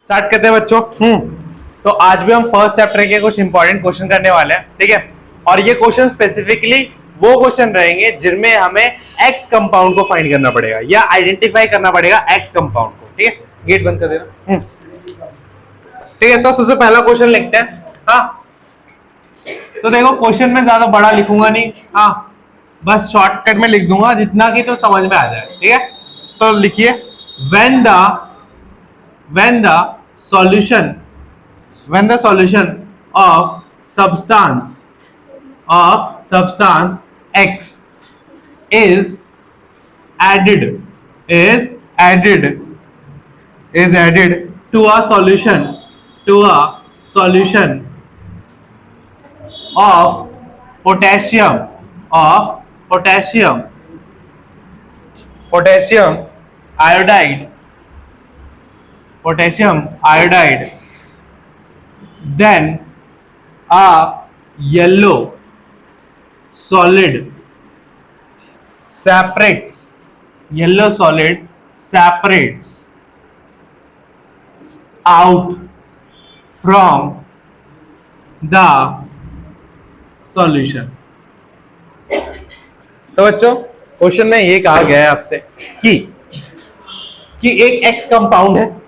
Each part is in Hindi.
स्टार्ट करते हैं बच्चों। तो आज भी हम फर्स्ट चैप्टर के कुछ इंपॉर्टेंट क्वेश्चन करने वाले हैं, ठीक है। और ये क्वेश्चन स्पेसिफिकली वो क्वेश्चन रहेंगे जिनमें हमें एक्स कंपाउंड को फाइंड करना पड़ेगा या आइडेंटिफाई करना पड़ेगा एक्स कंपाउंड को, ठीक है। गेट बंद कर देना, ठीक है। तो सबसे पहला क्वेश्चन लिखते हैं। हाँ, तो देखो क्वेश्चन में ज्यादा बड़ा लिखूंगा नहीं, हाँ बस शॉर्टकट में लिख दूंगा जितना कि तो समझ में आ जाए, ठीक है। तो लिखिए when the solution of substance x is added to a solution of potassium iodide, then a yellow solid separates out from the solution। तो बच्चों क्वेश्चन में ये कहा गया है आपसे कि एक एक्स कंपाउंड है,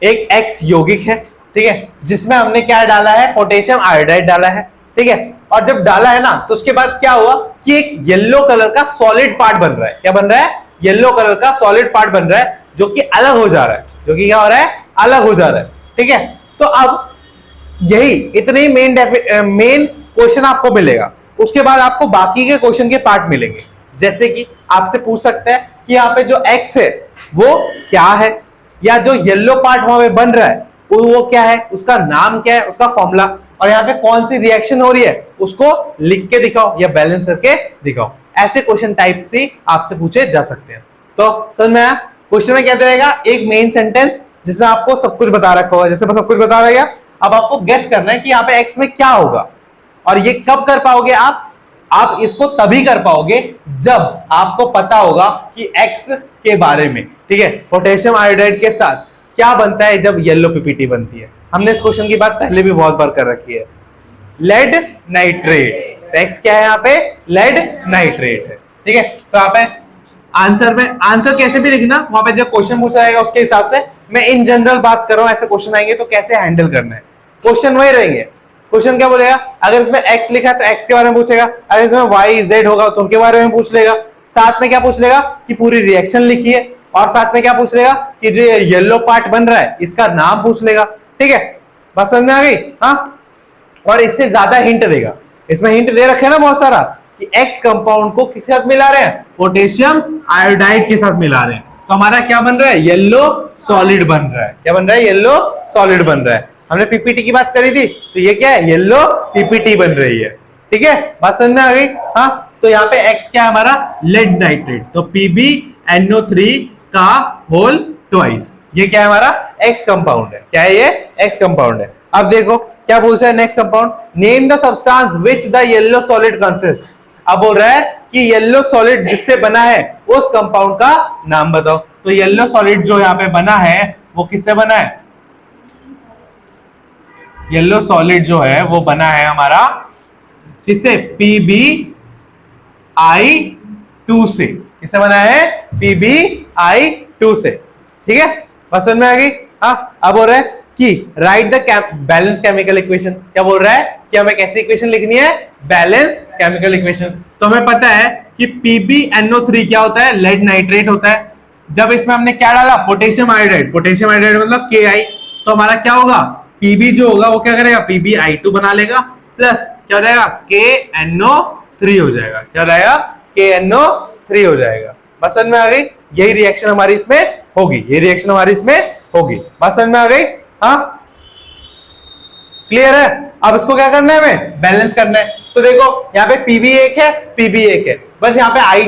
एक एक्स यौगिक है, ठीक है, जिसमें हमने क्या डाला है, पोटेशियम आयोडाइड डाला है, ठीक है। और जब डाला है ना तो उसके बाद क्या हुआ कि एक येलो कलर का सॉलिड पार्ट बन रहा है। क्या बन रहा है? येलो कलर का सॉलिड पार्ट बन रहा है जो कि अलग हो जा रहा है, जो कि क्या हो रहा है, अलग हो जा रहा है, ठीक है। तो अब यही इतने ही मेन क्वेश्चन आपको मिलेगा। उसके बाद आपको बाकी के क्वेश्चन के पार्ट मिलेंगे, जैसे कि आपसे पूछ सकते हैं कि यहाँ पे जो एक्स है वो क्या है, या जो येलो पार्ट वहां पे बन रहा है वो क्या है, उसका नाम क्या है, उसका फॉर्मूला, और यहाँ पे कौन सी रिएक्शन हो रही है उसको लिख के दिखाओ या बैलेंस करके दिखाओ। ऐसे क्वेश्चन टाइप से आपसे पूछे जा सकते हैं। तो समझ में आया? क्वेश्चन में क्या रहेगा, एक मेन सेंटेंस जिसमें आपको सब कुछ बता रखा होगा, जैसे सब कुछ बता रहा है। अब आपको गेस करना है कि यहाँ पे एक्स में क्या होगा, और ये कब कर पाओगे आप इसको तभी कर पाओगे जब आपको पता होगा कि एक्स के बारे में, ठीक है। पोटेशियम आयोडाइड के साथ क्या बनता है जब येलो पीपीटी बनती है। हमने इस क्वेश्चन की बात पहले भी बहुत बार कर रखी है, लेड नाइट्रेट। एक्स क्या है यहाँ पे, लेड नाइट्रेट है, ठीक है। तो यहाँ पे आंसर कैसे भी लिखना, वहां पे जब क्वेश्चन पूछा जाएगा उसके हिसाब से। मैं इन जनरल बात कर रहा हूं, ऐसे क्वेश्चन आएंगे तो कैसे हैंडल करना है, क्वेश्चन वही रहेंगे। क्वेश्चन क्या बोलेगा, अगर इसमें x लिखा है तो x के बारे में पूछेगा, अगर इसमें y z होगा तो उनके बारे में पूछ लेगा। साथ में क्या पूछ लेगा कि पूरी रिएक्शन लिखिए, और साथ में क्या पूछ लेगा कि जो येलो पार्ट बन रहा है इसका नाम पूछ लेगा, ठीक है। बात समझ में आ गई? हाँ, और इससे ज्यादा हिंट देगा। इसमें हिंट दे रखे ना बहुत सारा कि एक्स कंपाउंड को किसके साथ मिला रहे हैं, पोटेशियम आयोडाइड के साथ मिला रहे हैं। तो हमारा क्या बन रहा है, येलो सॉलिड बन रहा है। क्या बन रहा है? येलो सॉलिड बन रहा है। हमने पीपीटी की बात करी थी, तो ये क्या है, येलो पीपीटी बन रही है, ठीक है। बात समझ में आ गई? हाँ, तो यहाँ पे एक्स क्या है हमारा, लेड नाइट्रेट, तो PbNO3 का होल ट्वाइस, ये क्या है हमारा, एक्स कंपाउंड है। क्या है ये? एक्स कंपाउंड है। अब देखो क्या पूछ रहा है next compound, name the substance which the yellow solid consist. अब बोल रहा है कि येलो सॉलिड जिससे बना है उस कंपाउंड का नाम बताओ। तो येलो सॉलिड जो यहाँ पे बना है वो किससे बना है, येलो सॉलिड जो है वो बना है हमारा किससे, PbI2 से। किससे बना है, PbI2 से, ठीक है। बस समझ में आ गई? हाँ, अब बोल रहा है कि right the balance chemical equation. क्या बोल रहा है कि हमें कैसी इक्वेशन लिखनी है, बैलेंस केमिकल इक्वेशन। तो हमें पता है कि PbNO3 क्या होता है, लेड नाइट्रेट होता है। जब इसमें हमने क्या डाला, पोटेशियम आयोडाइड, पोटेशियम आयोडाइड मतलब Ki, तो हमारा क्या होगा, Pb जो होगा वो क्या करेगा, PbI2 बना लेगा, प्लस क्या हो जाएगा, KNO3 हो जाएगा। क्या हो जाएगा, KNO3 हो जाएगा। बस समझ में आ गई? यही रिएक्शन हमारी इसमें होगी, ये रिएक्शन हमारी इसमें होगी। बात समझ में आ गई? हाँ, क्लियर है? अब इसको क्या करना है, हमें बैलेंस करना है। तो देखो यहाँ पे Pb एक है, Pb एक है, बस यहाँ पे I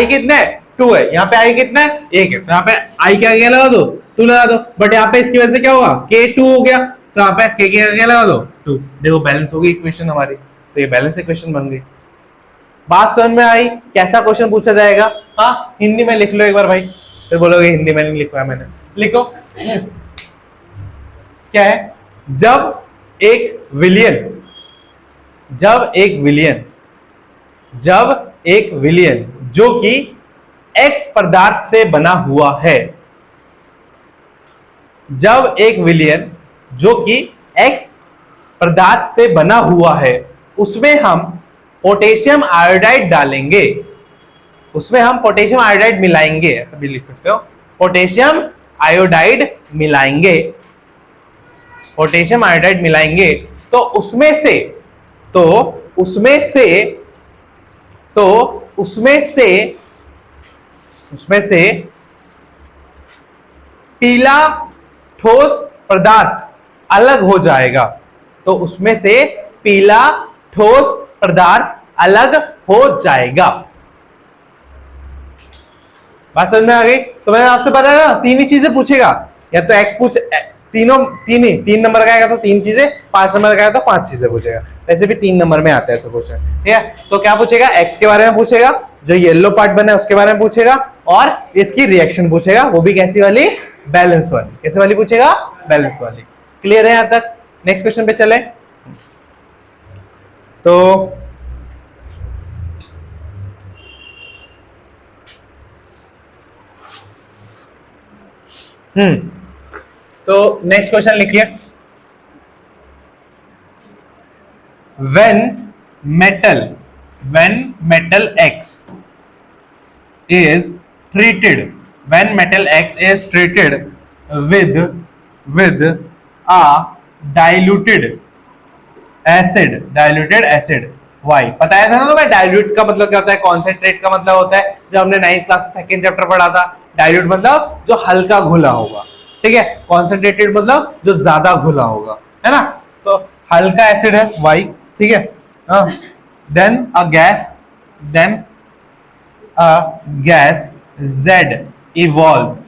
कितना है, 2 है। यहाँ पे I कितना है, 1 है। तो यहाँ पे I क्या लगा दो, 2 लगा दो। बट यहाँ पे इसकी वजह से क्या होगा, K2 हो गया, तो यहाँ पे K क्या लगा दो, 2। देखो बैलेंस हो गई इक्वेशन हमारी, तो ये बैलेंस इक्वेशन बन गई। बात समझ में आई? कैसा क्वेश्चन पूछा जाएगा? हाँ, हिंदी में लिख लो एक बार भाई, फिर बोलोगे हिंदी में नहीं लिखा है मैंने। लिखो क्या है? जब एक विलियन जो कि एक्स पदार्थ से बना हुआ है, जब एक विलियन जो कि एक्स पदार्थ से बना हुआ है, उसमें हम पोटेशियम आयोडाइड डालेंगे, उसमें हम पोटेशियम आयोडाइड मिलाएंगे, ऐसा भी लिख सकते हो, पोटेशियम आयोडाइड मिलाएंगे, पोटेशियम आयोडाइड मिलाएंगे, तो उसमें से पीला ठोस पदार्थ अलग हो जाएगा, तो उसमें से पीला ठोस पदार्थ अलग हो जाएगा। बात समझ में आ गई? तो मैंने आपसे बताया ना, तीन ही चीजें पूछेगा, या तो एक्स पूछ, तीन नंबर का आएगा तो तीन चीजें, 5 नंबर का आएगा तो 5 चीजें पूछेगा, वैसे भी 3 नंबर में आता है ऐसा क्वेश्चन, ठीक है? तो क्या पूछेगा? एक्स के बारे में पूछेगा, जो येलो पार्ट बना है उसके बारे में पूछेगा, और इसकी रिएक्शन पूछेगा, वो भी कैसी वाली? बैलेंस वाली। कैसे वाली पूछेगा? बैलेंस वाली। क्लियर है यहां तक? नेक्स्ट क्वेश्चन पे चले। तो तो नेक्स्ट क्वेश्चन लिखिए। when metal X is treated with a diluted acid Y, बताया था ना तो मैं, डाइल्यूट का मतलब क्या होता है, कॉन्सेंट्रेट का मतलब होता है, जब हमने 9th क्लास सेकंड चैप्टर पढ़ा था, डाइल्यूट मतलब जो हल्का घुला होगा, ठीक है, कॉन्सेंट्रेटेड मतलब जो ज्यादा घुला होगा, है ना? तो हल्का एसिड है Y, ठीक है, then a gas Z evolved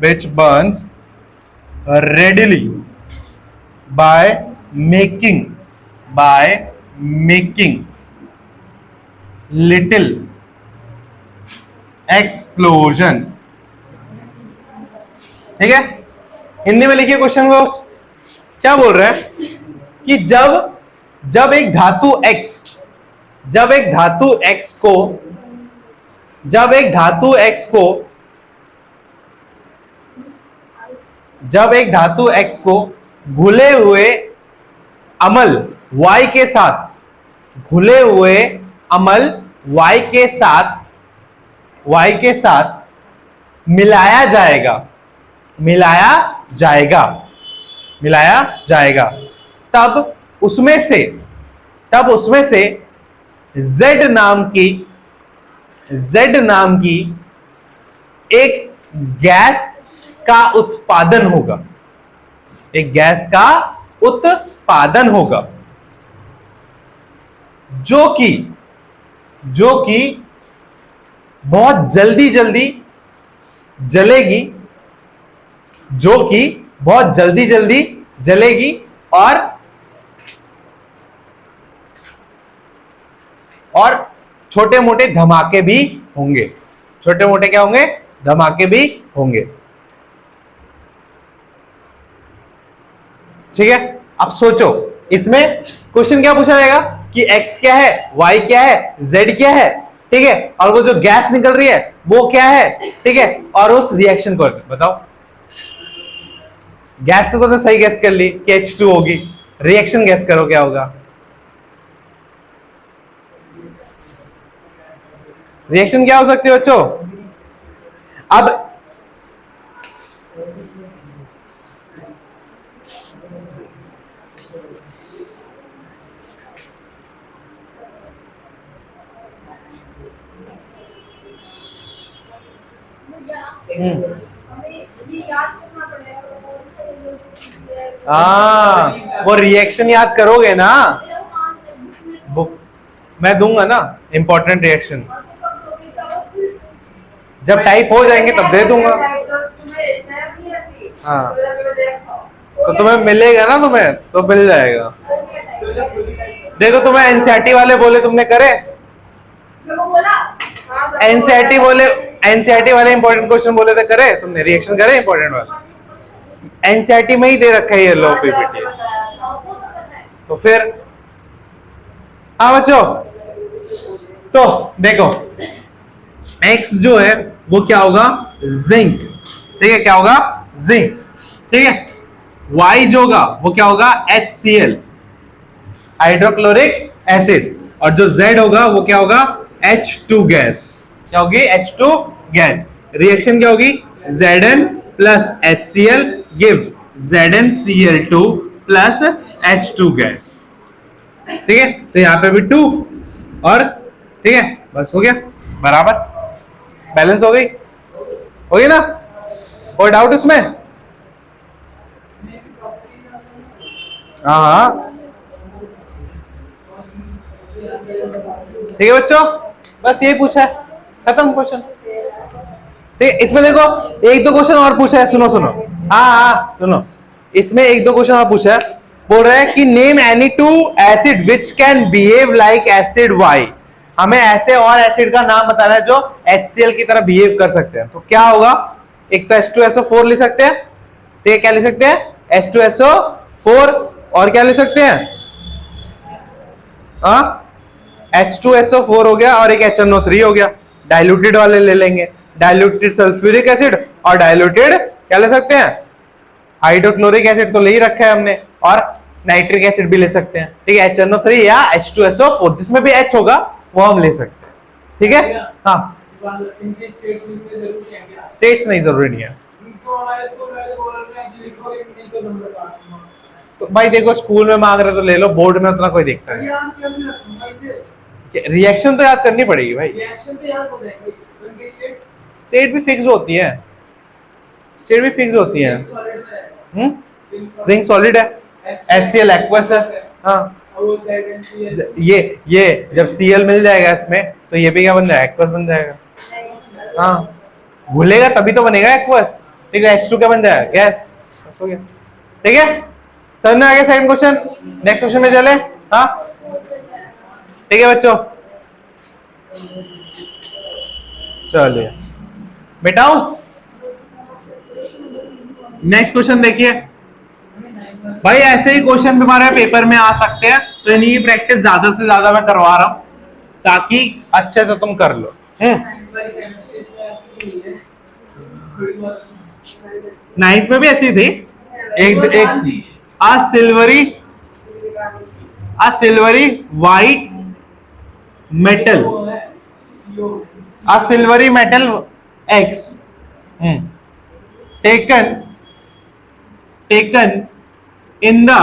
which burns readily by making little explosion। ठीक है, हिंदी में लिखिए क्वेश्चन को। क्या बोल रहे हैं कि जब एक धातु X को घुले हुए अम्ल Y के साथ मिलाया जाएगा, तब उसमें से Z नाम की एक गैस का उत्पादन होगा, जो कि बहुत जल्दी जलेगी और छोटे मोटे धमाके भी होंगे, धमाके भी होंगे। ठीक है, अब सोचो इसमें क्वेश्चन क्या पूछा जाएगा कि x क्या है, y क्या है, z क्या है, ठीक है, और वो जो गैस निकल रही है वो क्या है, ठीक है, और उस रिएक्शन को बताओ। गैस तो सही गैस कर ली कि H2 होगी, रिएक्शन गैस करो क्या होगा। रिएक्शन क्या हो सकती है बच्चों? अब वो रिएक्शन याद करोगे ना, बुक मैं दूंगा ना, इंपॉर्टेंट रिएक्शन जब टाइप हो जाएंगे तब दे दूंगा। हाँ तो तुम्हें मिलेगा ना, तुम्हें तो मिल जाएगा। देखो तुम्हें एनसीईआरटी वाले बोले, तुमने करे? एनसीईआरटी बोले, एनसीईआरटी वाले इंपॉर्टेंट क्वेश्चन बोले थे, करे तुमने? रिएक्शन करे इंपॉर्टेंट वाला? एनसीईआरटी में ही दे रखा है ये लो पीपीटी। तो फिर हाँ बच्चों, तो देखो X जो है वो क्या होगा? जिंक। ठीक है, क्या होगा? जिंक। ठीक है। Y जो होगा वो क्या होगा? HCl, hydrochloric acid. और जो Z होगा वो क्या होगा? H2 gas. क्या होगी? H2 gas. रिएक्शन क्या होगी? Zn plus HCl gives ZnCl2 plus H2 gas. ठीक है, तो यहां पे भी 2 और ठीक है, बस हो गया, बराबर बैलेंस हो गई, हो गई ना? कोई डाउट उसमें? हाँ ठीक है बच्चों, बस यही पूछा है, खत्म क्वेश्चन। ठीक है, इसमें देखो एक दो क्वेश्चन और पूछा है, सुनो सुनो, हाँ सुनो, इसमें एक दो क्वेश्चन और पूछा है। बोल रहा है कि name any two acid which can behave like acid Y. हमें ऐसे और एसिड का नाम बताना है जो HCl की तरह बिहेव कर सकते हैं। तो क्या होगा? एक तो H2SO4 लिख सकते हैं। ठीक है, क्या लिख सकते हैं? H2SO4। और क्या लिख सकते हैं? H2SO4 हो गया और एक HNO3 हो गया। डाइल्यूटेड वाले ले लेंगे, डाइल्यूटेड सल्फ्यूरिक एसिड और डाइल्यूटेड क्या ले सकते हैं? हाइड्रोक्लोरिक एसिड तो ले ही रखा है हमने, और नाइट्रिक एसिड भी ले सकते हैं। ठीक है, HNO3 या H2SO4 जिसमें भी H होगा वो हम ले सकते हैं। ठीक है, हाँ स्टेट्स नहीं जरूरी नहीं है। तो भाई देखो स्कूल में मांग रहे तो ले लो, बोर्ड में उतना कोई देखता नहीं। रिएक्शन तो याद करनी पड़ेगी भाई। रिएक्शन तो याद हो जाएगी। स्टेट भी फिक्स होती है, स्टेट भी फिक्स होती है। जिंक सॉलिड है, HCl एक्वस है। हाँ ये जब Cl मिल जाएगा इसमें तो ये भी क्या बन जाएगा? एक्वस बन जाएगा। हाँ घुलेगा तभी तो बनेगा एक्वस। ठीक है, H2 क्या बन जाएगा? गैस। हो गया। ठीक है, समझ में आ गया सेकंड क्वेश्चन? नेक्स्ट क्वेश्चन में चले। हाँ ठीक है बच्चों, चलिए बेटाओ नेक्स्ट क्वेश्चन देखिए। भाई ऐसे ही क्वेश्चन हमारे पेपर में आ सकते हैं, तो इन्हीं की प्रैक्टिस ज्यादा से ज्यादा मैं करवा रहा हूं ताकि अच्छे से तुम कर लो। नाइन्थ में भी ऐसी थी एक silvery white metal, silvery metal X taken in the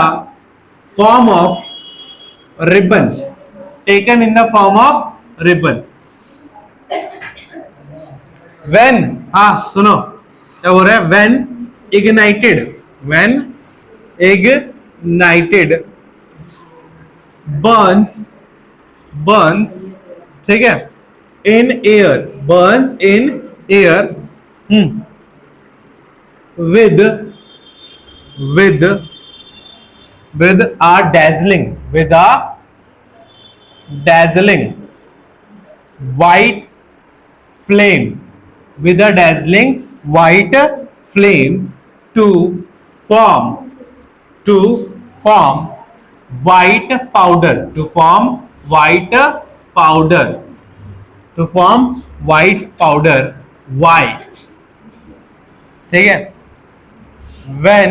form of ribbon, taken in the form of ribbon when, हाँ सुनो क्या बोल रहा है? when ignited burns ठीक है, in air, burns in air with a dazzling white flame, with a dazzling white flame to form white powder, to form white powder Y। ठीक है, when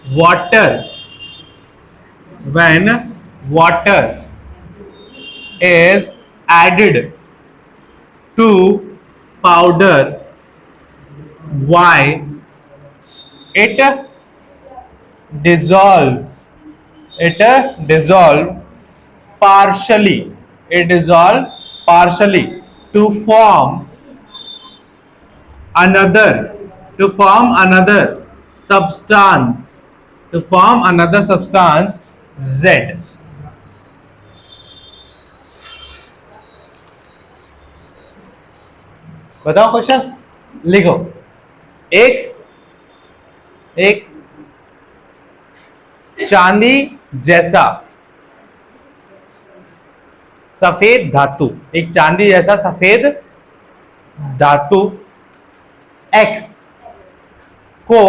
water is added to powder Y, it dissolves partially to form another substance, Z। बताओ क्वेश्चन लिखो। एक चांदी जैसा सफेद धातु, एक चांदी जैसा सफेद धातु X को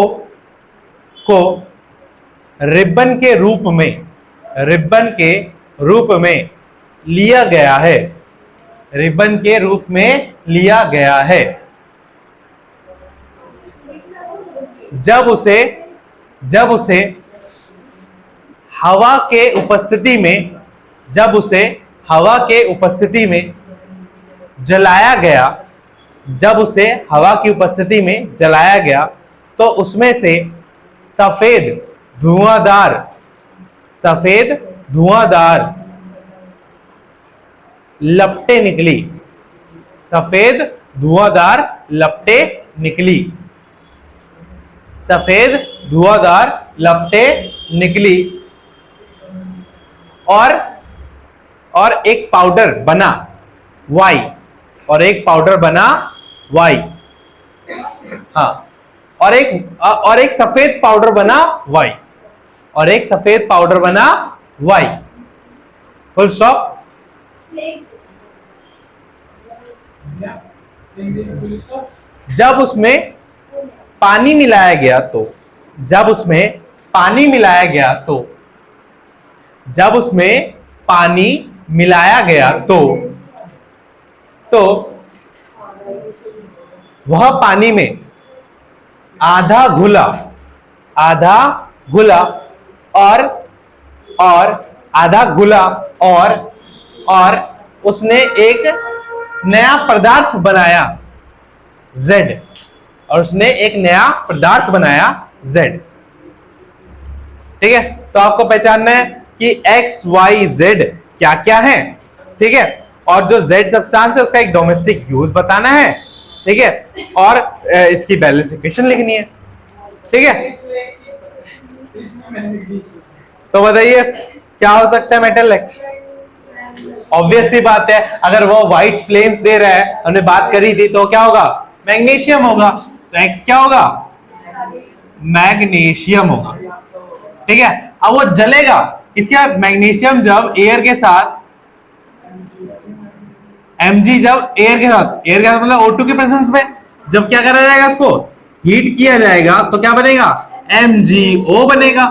रिबन के रूप में लिया गया है, रिबन के रूप में लिया गया है जब उसे हवा के उपस्थिति में जलाया गया, जब उसे हवा की उपस्थिति में जलाया गया तो उसमें से सफेद धुआंधार लपटें निकली, सफेद धुआंधार लपटें निकली, सफेद धुआंधार लपटें निकली और एक पाउडर बना Y, और एक पाउडर बना Y, हाँ, और एक सफेद पाउडर बना Y, और एक सफेद पाउडर बना Y, फुल स्टॉप। जब उसमें पानी मिलाया गया तो, जब उसमें पानी मिलाया गया तो, जब उसमें पानी मिलाया गया तो वह पानी में आधा घुला और उसने एक नया पदार्थ बनाया Z, और उसने एक नया पदार्थ बनाया Z। ठीक है, तो आपको पहचानना है कि X Y Z क्या क्या है, ठीक है, और जो Z सब्सटेंस है उसका एक डोमेस्टिक यूज बताना है, ठीक है, और इसकी बैलेंस इक्वेशन लिखनी है, ठीक है। तो बताइए क्या हो सकता है मेटल X? ऑब्वियस सी बात है, अगर वो व्हाइट फ्लेम्स दे रहा है, हमने बात करी थी, तो क्या होगा? मैग्नीशियम होगा। तो X क्या होगा? मैग्नीशियम होगा, ठीक है। अब वो जलेगा, इसके मैग्नीशियम जब एयर के साथ Mg, जब एयर के साथ मतलब O2 के प्रेजेंस में जब क्या करा जाएगा, उसको हीट किया जाएगा, तो क्या बनेगा? MgO बनेगा,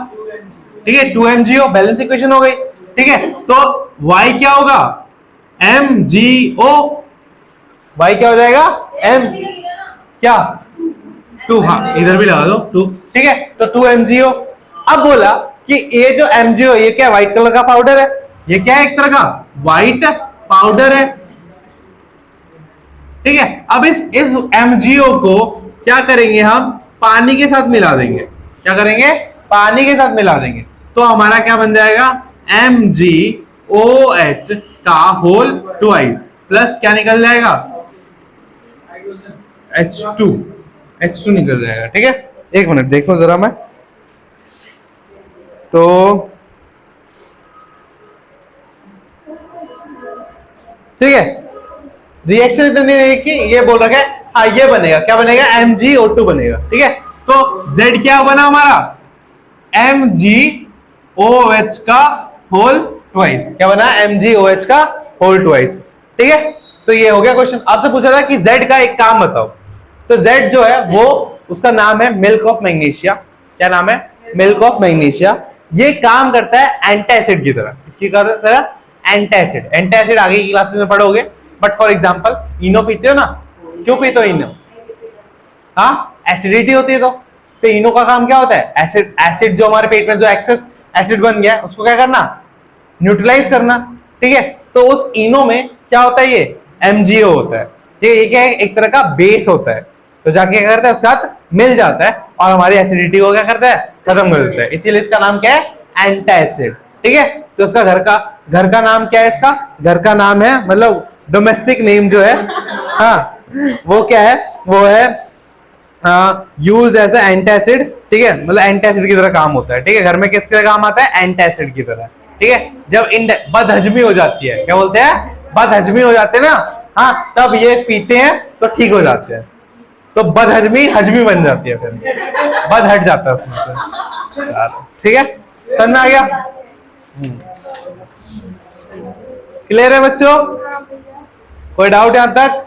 ठीक है, 2MgO, बैलेंस इक्वेशन हो गई, ठीक है। तो Y क्या होगा? MgO, Y क्या हो जाएगा? M क्या? 2, हाँ इधर भी लगा दो 2, ठीक है, तो 2MgO। अब बोला कि ये जो MgO, ये क्या व्हाइट कलर का पाउडर है, ये क्या है? एक तरह का व्हाइट पाउडर है, ठीक है। अब इस MgO को क्या करेंगे हम? पानी के साथ मिला देंगे। क्या करेंगे? पानी के साथ मिला देंगे, तो हमारा क्या बन जाएगा? MgOH का होल ट्वाइस प्लस क्या निकल जाएगा? H2 निकल जाएगा, ठीक है। एक मिनट देखो जरा, मैं तो ठीक है, रिएक्शन इतनी है कि ये बोल रखा है, हाँ ये बनेगा, क्या बनेगा? MgO2 बनेगा, ठीक है। तो Z क्या बना हमारा? MgOH का होल ट्वाइस। क्या बना? MgOH का होल ट्वाइस, ठीक है। तो ये हो गया क्वेश्चन। आपसे पूछा था कि Z का एक काम बताओ, तो Z जो है वो उसका नाम है मिल्क ऑफ मैग्नीशिया। क्या नाम है? Milk of magnesia. ये काम करता है एंटासिड की तरह। इसकी तरह एंटासिड। एंटासिड आगे की क्लासेस में पढ़ोगे, बट फॉर एग्जांपल इनो पीते हो ना, क्यों पीते हो इनो? हाँ, एसिडिटी होती है। तो इनो का काम क्या होता है? एसिड जो हमारे पेट में जो एक्सेस एसिड बन गया उसको क्या करना? न्यूट्रलाइज करना, ठीक है। तो उस इनो में क्या होता है? ये MgO होता है, ये क्या है? एक तरह का बेस होता है। तो जाके क्या करता है? उसके साथ मिल जाता है और हमारी एसिडिटी को क्या करता है? खत्म कर देता है। इसीलिए इसका नाम क्या है? एंटासिड, ठीक है। तो उसका घर का नाम क्या है? इसका घर का नाम है, मतलब डोमेस्टिक नेम जो है, हाँ वो क्या है? वो है यूज एज एंटासिड, ठीक है, मतलब एंटासिड की तरह काम होता है, ठीक है। घर में किस तरह काम आता है? एंटासिड की तरह, ठीक है। जब बदहजमी हो जाती है, क्या बोलते हैं? बदहजमी हो जाते हैं ना, हाँ, तब ये पीते हैं तो ठीक हो जाते हैं। तो बदहजमी हजमी बन जाती है, फिर बद हट जाता है उसमें से, ठीक है। समझ में आ गया? क्लियर है बच्चों? कोई डाउट यहां तक?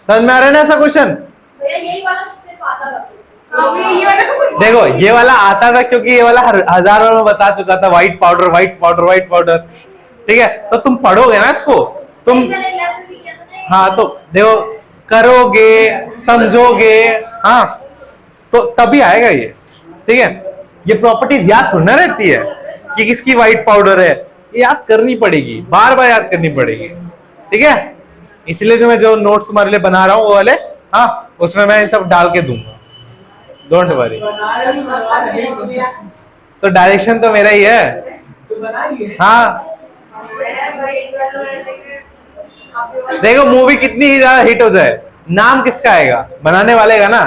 समझ में आ रहा है ना ऐसा क्वेश्चन? यही वाला सिर्फ आता था। देखो ये वाला आता था क्योंकि ये वाला हजारों में बता चुका था, white powder white powder white powder. ठीक है, तो तुम पढ़ोगे ना इसको तुम। हाँ तो देखो, करोगे, समझोगे, हाँ तो तभी आएगा ये। ठीक है, ये प्रॉपर्टीज याद थोड़ी ना रहती है कि किसकी व्हाइट पाउडर है, ये याद करनी पड़ेगी, बार बार याद करनी पड़ेगी। ठीक है, इसलिए तो मैं जो नोट्स तुम्हारे लिए बना रहा हूँ वो वाले, हाँ उसमें मैं सब डाल के दूंगा, डोंट वरी। तो डायरेक्शन तो मेरा ही है। हाँ देखो, मूवी कितनी ही ज्यादा हिट हो जाए, नाम किसका आएगा? बनाने वाले का ना।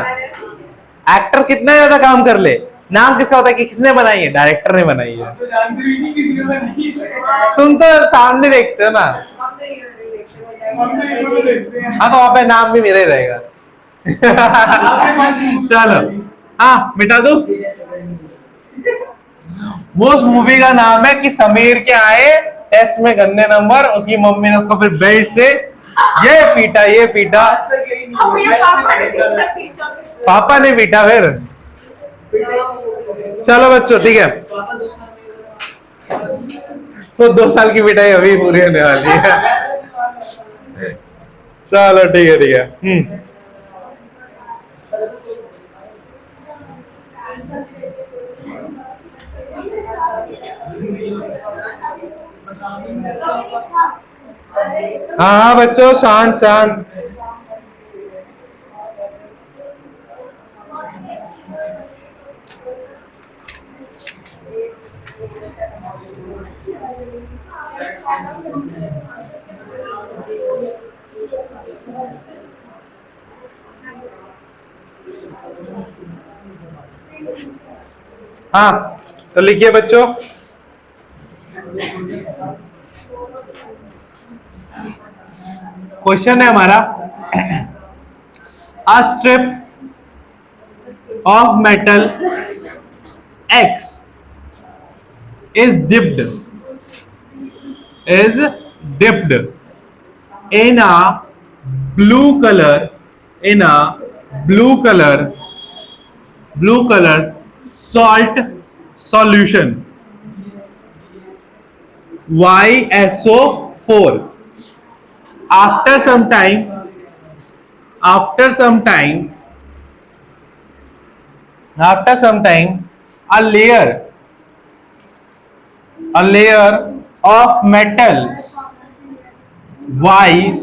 एक्टर कितना ज्यादा काम कर ले, नाम किसका होता है कि किसने बनाई है? डायरेक्टर ने बनाई है। तुम तो सामने देखते हो ना। हाँ तो वहां पे नाम भी मेरा ही रहेगा। चलो हाँ मिटा दो। वो उस मूवी का नाम है कि समीर के आए टेस्ट में गंदे नंबर, उसकी मम्मी ने उसको फिर बेल्ट से ये पीटा ये पीटा। पापा ने पीटा फिर। चलो बच्चों ठीक है, तो 2 साल की पिटाई अभी पूरी होने वाली है। चलो ठीक है ठीक है। हाँ बच्चों शांत शांत। हाँ तो लिखिए बच्चों, क्वेश्चन है हमारा, a strip of metal X is dipped in a blue color salt solution YSO4. After some time a layer of metal Y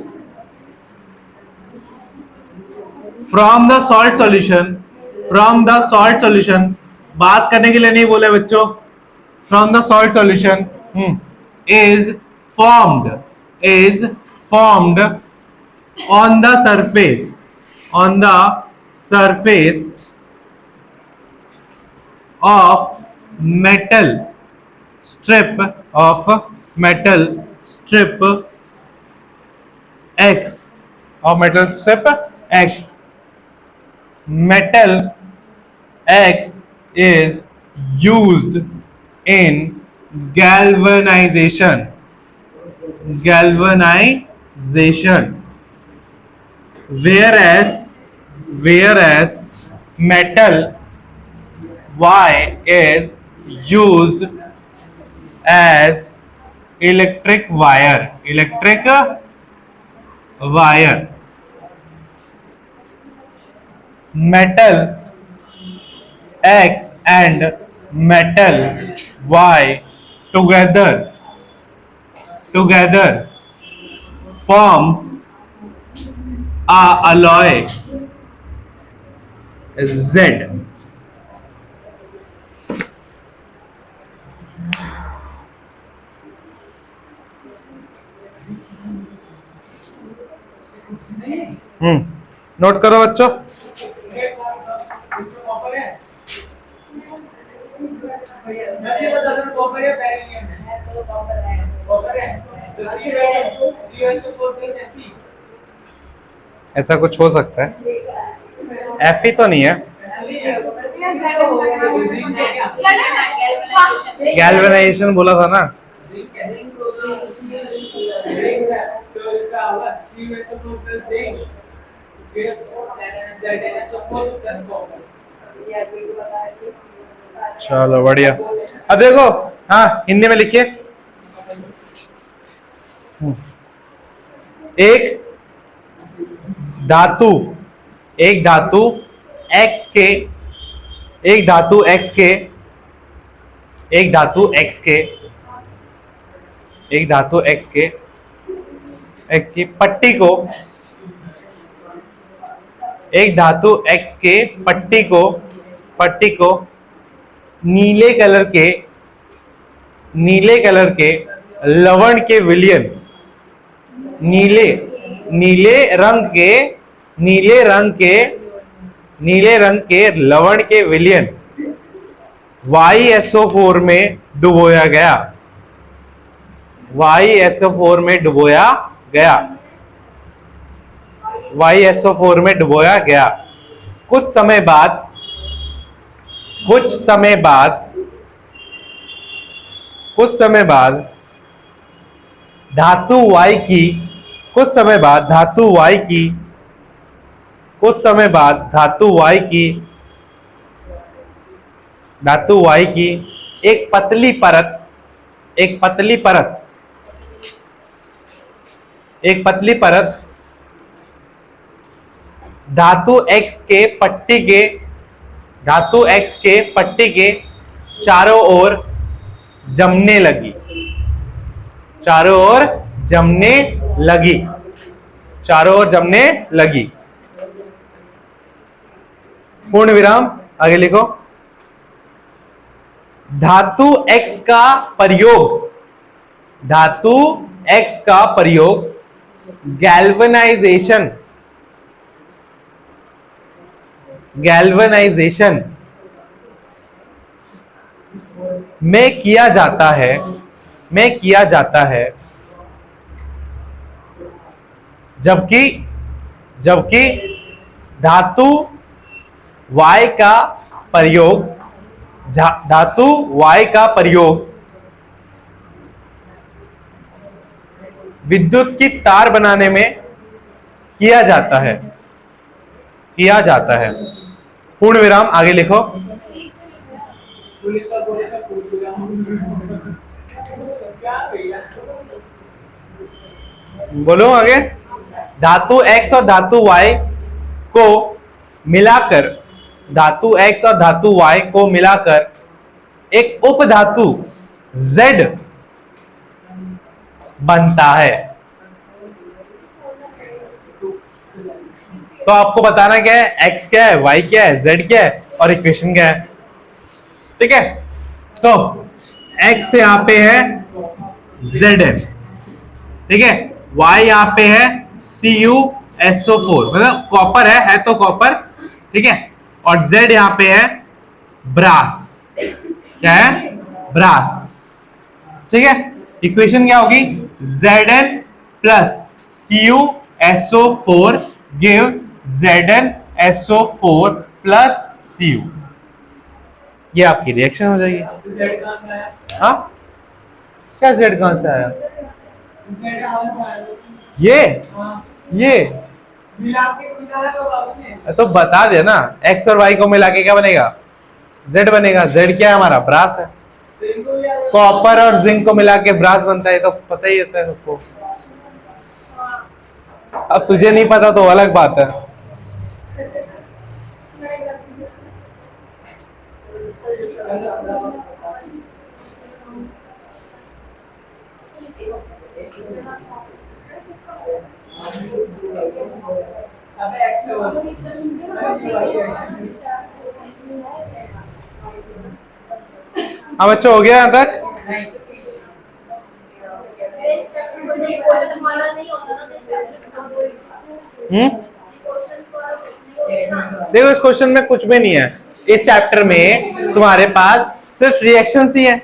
from the salt solution, बात करने के लिए नहीं बोले बच्चों, from the salt solution is formed on the surface of metal strip X, metal X is used in galvanization, whereas metal Y is used as electric wire. Metal X and metal Y together forms a alloy Z. Note करो बच्चों, इसमें कॉपर है, मैं ये बता दूं कॉपर है बेरिलियम है, तो कॉपर है तो CuSO4 Fe। ऐसा कुछ हो सकता है, Fe तो नहीं है, गैल्वेनाइजेशन बोला था ना। जिंक है, जिंक है, तो इसका होगा CuSO4 plus zinc gives ZnSO4 plus copper। चलो बढ़िया। अब देखो, हाँ हिंदी में लिखिए। एक धातु X के एक धातु X के एक धातु X के एक धातु X के X की पट्टी को एक धातु X के पट्टी को नीले कलर के लवण के विलयन नीले रंग के लवण के विलयन YSO4 में डुबोया गया। YSO4 में डुबोया गया। YSO4 में डुबोया गया। कुछ समय बाद धातु Y की एक पतली परत धातु X के पट्टी के चारों ओर जमने लगी। पूर्ण विराम, आगे लिखो। धातु X का प्रयोग गैल्वेनाइजेशन में किया जाता है जबकि धातु Y का प्रयोग विद्युत की तार बनाने में किया जाता है। पूर्ण विराम, आगे लिखो। पुलिस का बोले था पुलिस क्या भैया बोलो आगे। धातु X और धातु Y को मिलाकर एक उपधातु Z बनता है। तो आपको बताना क्या है, X क्या है, Y क्या है, Z क्या है और इक्वेशन क्या है। ठीक है, तो X यहां पे है Zn, ठीक है, Y यहां पे है CuSO4, मतलब कॉपर है तो कॉपर, ठीक है, और Z यहां पे है ब्रास। क्या है, ब्रास। ठीक है, इक्वेशन क्या होगी, Zn plus CuSO4 give ZnSO4 plus Cu। ये आपकी रिएक्शन हो जाएगी। Z कहां से आया? हाँ, क्या Z कहां से आया? Z कहां से आया? ये मिला है तो बाबू ने तो बता दे ना, X और Y को मिला के क्या बनेगा, Z बनेगा। Z क्या है हमारा, ब्रास है। कॉपर और जिंक को मिला के ब्रास बनता है, तो पता ही होता है सबको। अब तुझे नहीं पता तो अलग बात है। अबे X है वो। हाँ बच्चों, हो गया यहाँ तक? देखो, इस क्वेश्चन में कुछ भी नहीं है। इस चैप्टर में तुम्हारे पास सिर्फ रिएक्शंस ही है।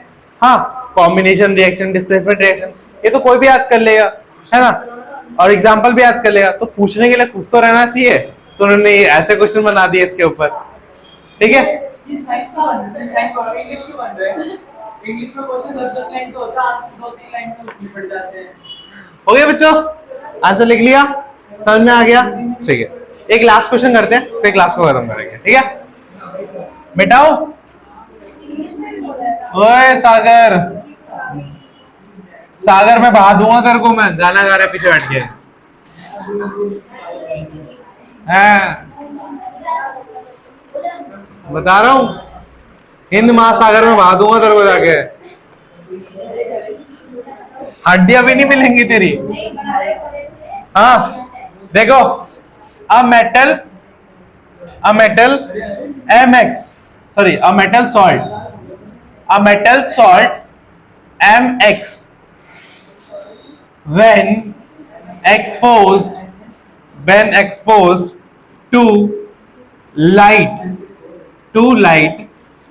हाँ, कॉम्बिनेशन रिएक्शन, डिस्प्लेसमेंट रिएक्शन, ये तो कोई भी याद कर लेगा, है ना, और एग्जाम्पल भी याद कर लेगा। तो पूछने के लिए कुछ तो रहना चाहिए, तो उन्होंने ऐसे क्वेश्चन बना दिए इसके ऊपर। ठीक है, ये साइंस का बन रहा है, साइंस और इंग्लिश के बन रहे हैं। इंग्लिश में क्वेश्चन 10-10 लाइन का होता है, आंसर 2-3 लाइन में निपट जाते हैं। हो गया बच्चों, आंसर लिख लिया, समझ में आ गया? ठीक है, एक लास्ट क्वेश्चन करते हैं फिर क्लास को खत्म करेंगे, ठीक है? मिटाओ। ओए सागर, सागर मैं बहा दूंगा तेरे को, मैं गाना गा रहा पीछे बैठ के। हाँ, बता रहा हूँ, हिंद महासागर में बहा दूंगा तेरे को जाके, हड्डियां भी नहीं मिलेंगी तेरी। हाँ देखो, a metal mx, sorry, a metal salt mx when exposed to light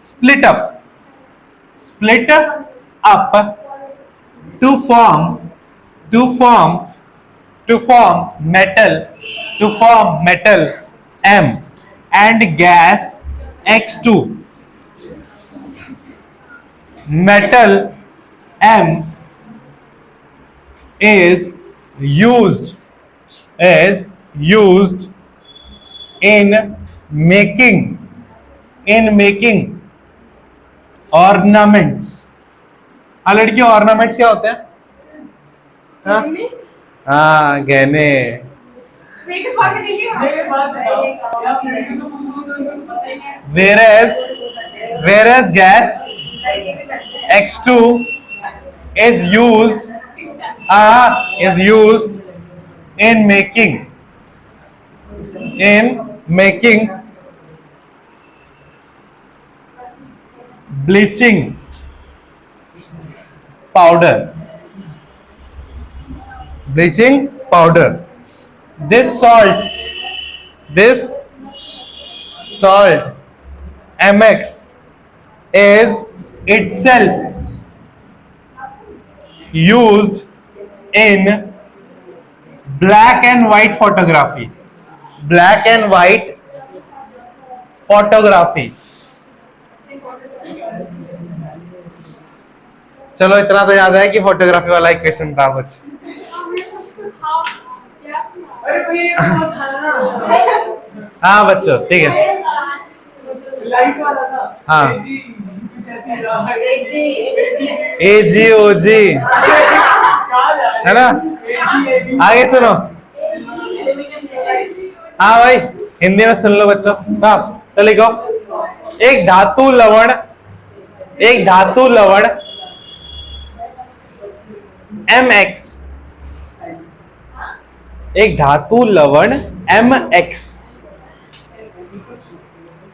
split up to form metal M and gas X2. Metal M is used in making ornaments. हाँ लड़की, ऑर्नामेंट्स क्या होते हैं? हाँ गहने। ये बात बताओ, क्या आप लड़कियों से पूछोगे तो उनको पता ही है। Whereas gas X2 is used in making bleaching powder. This salt MX is itself used in black and white photography. चलो इतना तो याद है कि फोटोग्राफी वाला एक क्वेश्चन था कुछ। अरे भैया ये तो था ना। हाँ बच्चों ठीक है, लाइट वाला था। हाँ। जी कुछ ऐसी रहा है। AGOG है ना? आगे सुनो। हाँ भाई हिंदी में सुन लो बच्चों। हाँ तो लिखो, एक धातु लवण MX, एक धातु लवण MX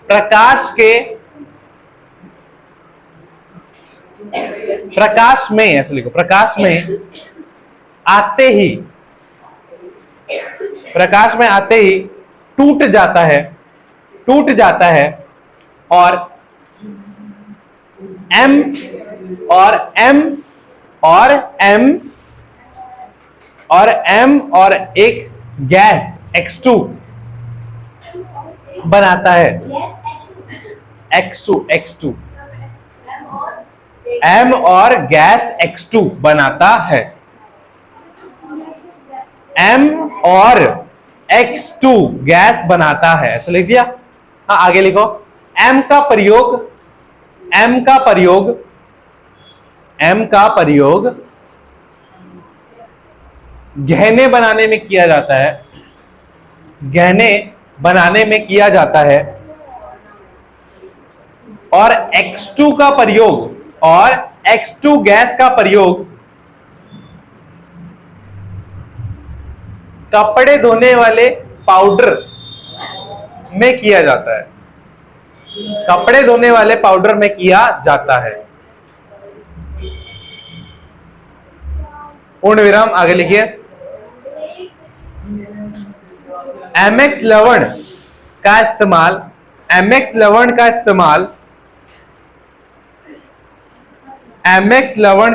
प्रकाश में ऐसे लिखो, प्रकाश में आते ही टूट जाता है और M और एक गैस X2 बनाता है। X2 M और गैस X2 बनाता है। M और X2 गैस बनाता है, ऐसा लिख दिया। हाँ आगे लिखो, M का प्रयोग गहने बनाने में किया जाता है। और X2 का प्रयोग और X2 गैस का प्रयोग कपड़े धोने वाले पाउडर में किया जाता है। पूर्ण विराम, आगे लिखिए। MX लवण का इस्तेमाल MX लवण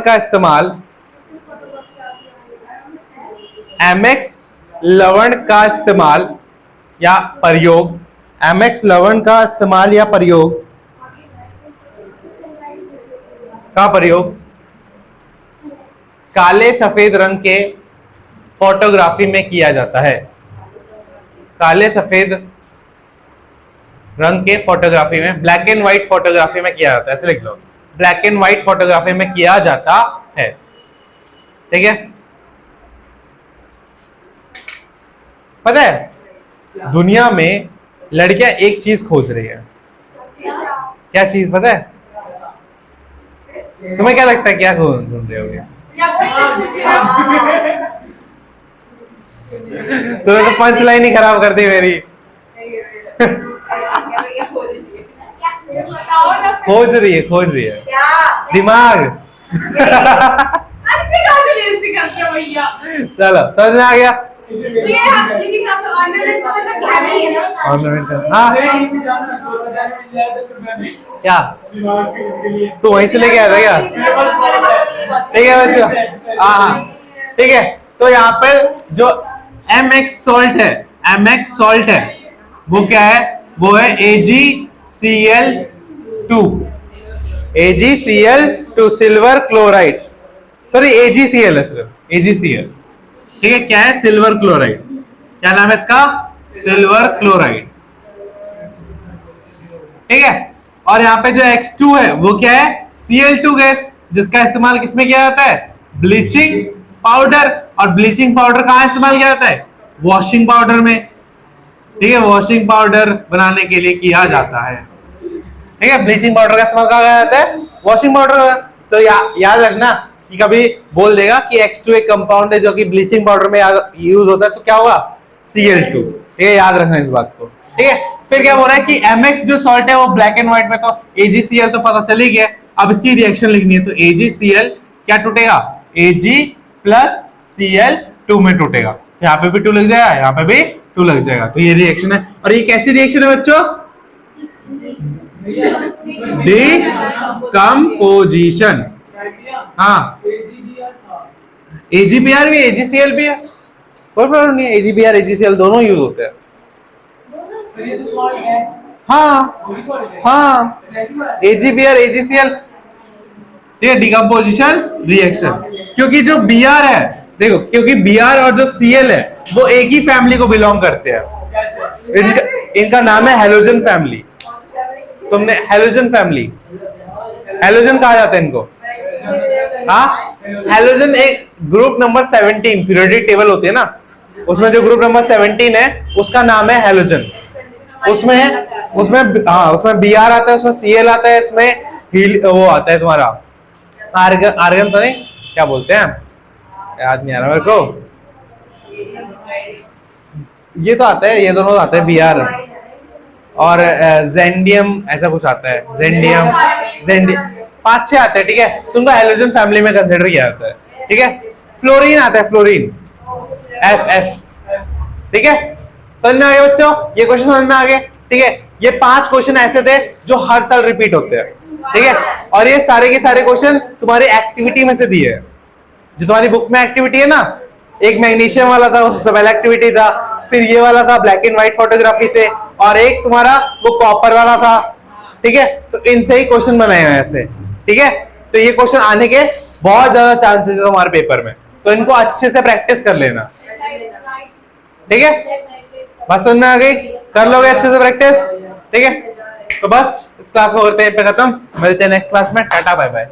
का इस्तेमाल या प्रयोग का प्रयोग काले सफेद रंग के फोटोग्राफी में किया जाता है? काले सफेद रंग के फोटोग्राफी में, ब्लैक एंड व्हाइट फोटोग्राफी में किया जाता है, ऐसे लिख लो, ब्लैक एंड व्हाइट फोटोग्राफी में किया जाता है। ठीक है, पता है दुनिया में लड़कियां एक चीज खोज रही है। क्या चीज पता है? तुम्हें क्या लगता है क्या ढूंढ रहे होगे? तूने तो पंच लाइन ही खराब कर दी मेरी। खोज रही है दिमाग। चलो समझ में आ गया। हाँ क्या तू वहीं से लेके आया था क्या? ठीक है बच्चों, हाँ ठीक है। तो यहाँ पर जो MX सॉल्ट है वो क्या है? वो है AgCl2 silver chloride, sorry AgCl है, सिर्फ AgCl। ठीक है, क्या है? Silver chloride. क्या नाम है इसका? Silver chloride. ठीक है, और यहाँ पे जो X2 है वो क्या है? Cl2 गैस, जिसका इस्तेमाल किसमें किया जाता है? Bleaching powder. और ब्लीचिंग पाउडर कहाँ इस्तेमाल किया जाता है? वॉशिंग पाउडर में। ठीक है, वॉशिंग पाउडर बनाने के लिए किया जाता है। ठीक है, ब्लीचिंग पाउडर का इस्तेमाल कहाँ किया जाता है? Washing powder. तो याद रखना कि कभी बोल देगा कि X2 एक कंपाउंड है जो कि ब्लीचिंग पाउडर में यूज होता है, तो क्या होगा? Cl2। ठीक है, याद रखना इस बात को। ठीक है, फिर क्या बोल रहा है कि MX जो सॉल्ट है वो ब्लैक एंड व्हाइट में, तो AgCl तो पता चल ही गया। अब इसकी रिएक्शन लिखनी है, तो AgCl क्या टूटेगा? Ag प्लस Cl2 में टूटेगा। यहाँ पे भी 2 लग जाएगा, यहाँ पे भी 2 लग जाएगा। तो ये रिएक्शन है, और ये कैसी रिएक्शन है बच्चों? डिकम्पोजिशन। हाँ, AgBr भी AgCl भी है, कोई प्रॉब्लम नहीं है। AgBr AgCl दोनों यूज होते हैं। हाँ AgBr AgCl, ठीक है, डिकम्पोजिशन रिएक्शन। क्योंकि जो Br है, देखो, क्योंकि Br और जो Cl है वो एक ही फैमिली को बिलोंग करते हैं। इनका नाम है हेलोजन फैमिली। तुमने हेलोजन फैमिली, हेलोजन कहा जाता है इनको। हाँ, हेलोजन एक ग्रुप नंबर 17 पीरियोडिक टेबल होती है ना, उसमें जो ग्रुप नंबर 17 है उसका नाम है हेलोजन। उसमें Br आता है, उसमें Cl आता है, इसमें वो आता है तुम्हारा आर्गन तो नहीं, क्या बोलते हैं, याद नहीं आ रहा मेरे को। ये तो आता है, ये दोनों आते हैं, Br और जेंडियम, ऐसा कुछ आता है, जेंडियम 5-6 आते हैं। ठीक है, तुमको हेलोजन फैमिली में कंसिडर किया जाता है। ठीक है, फ्लोरीन आता है, फ्लोरीन F। ठीक है, समझ में आ गया बच्चों? ये क्वेश्चन समझ में आ गए? ठीक है, ये 5 क्वेश्चन ऐसे थे जो हर साल रिपीट होते हैं। ठीक है, और ये सारे के सारे क्वेश्चन तुम्हारी एक्टिविटी में से दिए हैं। जो तुम्हारी बुक में एक्टिविटी है ना, एक मैग्नीशियम वाला था, उससे पहले एक्टिविटी था, फिर ये वाला था ब्लैक एंड व्हाइट फोटोग्राफी से, और एक तुम्हारा वो कॉपर वाला था। ठीक है, तो इनसे ही क्वेश्चन बनाए हैं ऐसे। ठीक है, तो ये क्वेश्चन आने के बहुत ज्यादा चांसेस है तुम्हारे पेपर में, तो इनको अच्छे से प्रैक्टिस कर लेना। ठीक है, बस समझ में आ गई? कर लोगे अच्छे से प्रैक्टिस? ठीक है, तो बस इस क्लास को करते हैं पे खत्म। मिलते हैं नेक्स्ट क्लास में। Tata bye bye.